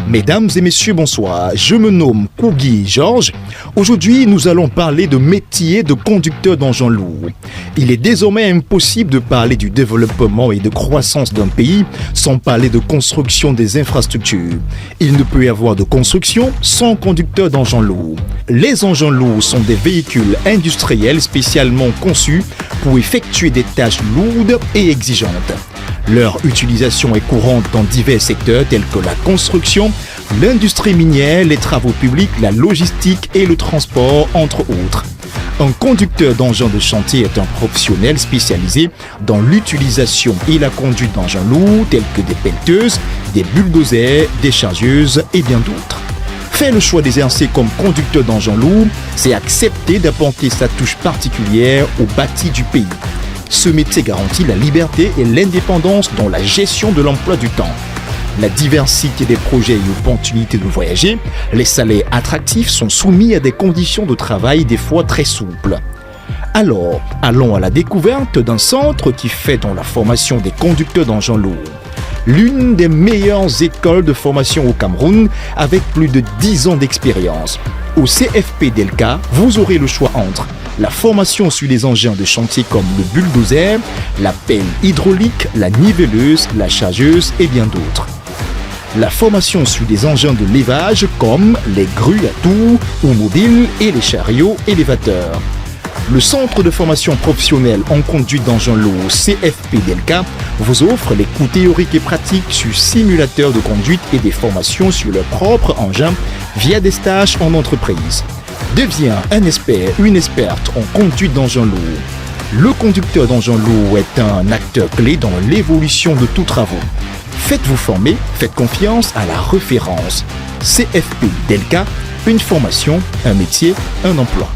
Mesdames et messieurs, bonsoir. Je me nomme Kougui Georges. Aujourd'hui, nous allons parler de métier de conducteur d'engin lourd. Il est désormais impossible de parler du développement et de croissance d'un pays sans parler de construction des infrastructures. Il ne peut y avoir de construction sans conducteur d'engin lourd. Les engins lourds sont des véhicules industriels spécialement conçus pour effectuer des tâches lourdes et exigeantes. Leur utilisation est courante dans divers secteurs tels que la construction, l'industrie minière, les travaux publics, la logistique et le transport, entre autres. Un conducteur d'engin de chantier est un professionnel spécialisé dans l'utilisation et la conduite d'engins lourds tels que des pelleteuses, des bulldozers, des chargeuses et bien d'autres. Faire le choix d'exercer comme conducteur d'engin lourd, c'est accepter d'apporter sa touche particulière au bâti du pays. Ce métier garantit la liberté et l'indépendance dans la gestion de l'emploi du temps. La diversité des projets et opportunités de voyager, les salaires attractifs sont soumis à des conditions de travail des fois très souples. Alors, allons à la découverte d'un centre qui fait dans la formation des conducteurs d'engins lourds. L'une des meilleures écoles de formation au Cameroun avec plus de 10 ans d'expérience. Au CFP Delca, vous aurez le choix entre la formation sur les engins de chantier comme le bulldozer, la pelle hydraulique, la niveleuse, la chargeuse et bien d'autres. La formation sur des engins de levage comme les grues à tour ou mobiles et les chariots élévateurs. Le centre de formation professionnelle en conduite d'engins lourds CFP Delca vous offre les cours théoriques et pratiques sur simulateurs de conduite et des formations sur leur propre engin via des stages en entreprise. Deviens un expert, une experte en conduite d'engins lourds. Le conducteur d'engins lourds est un acteur clé dans l'évolution de tous travaux. Faites-vous former, faites confiance à la référence. CFP Delca, une formation, un métier, un emploi.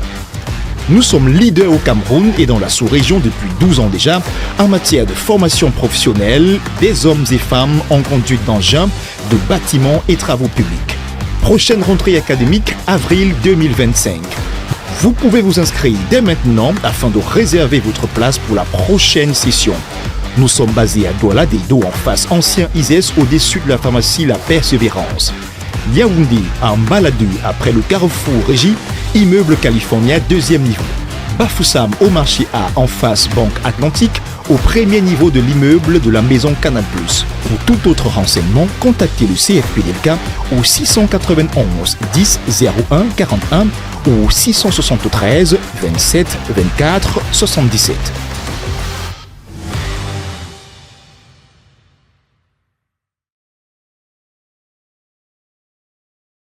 Nous sommes leaders au Cameroun et dans la sous-région depuis 12 ans déjà en matière de formation professionnelle des hommes et femmes en conduite d'engins, de bâtiments et travaux publics. Prochaine rentrée académique, avril 2025. Vous pouvez vous inscrire dès maintenant afin de réserver votre place pour la prochaine session. Nous sommes basés à Douala Deido en face ancien ISES au-dessus de la pharmacie La Persévérance. Yaoundé en Baladou après le carrefour Régie, immeuble californien 2e niveau. Bafoussam au marché A en face Banque Atlantique au premier niveau de l'immeuble de la maison Canal+. Pour tout autre renseignement, contactez le CFP Delca au 691 10 01 41 ou 673 27 24 77.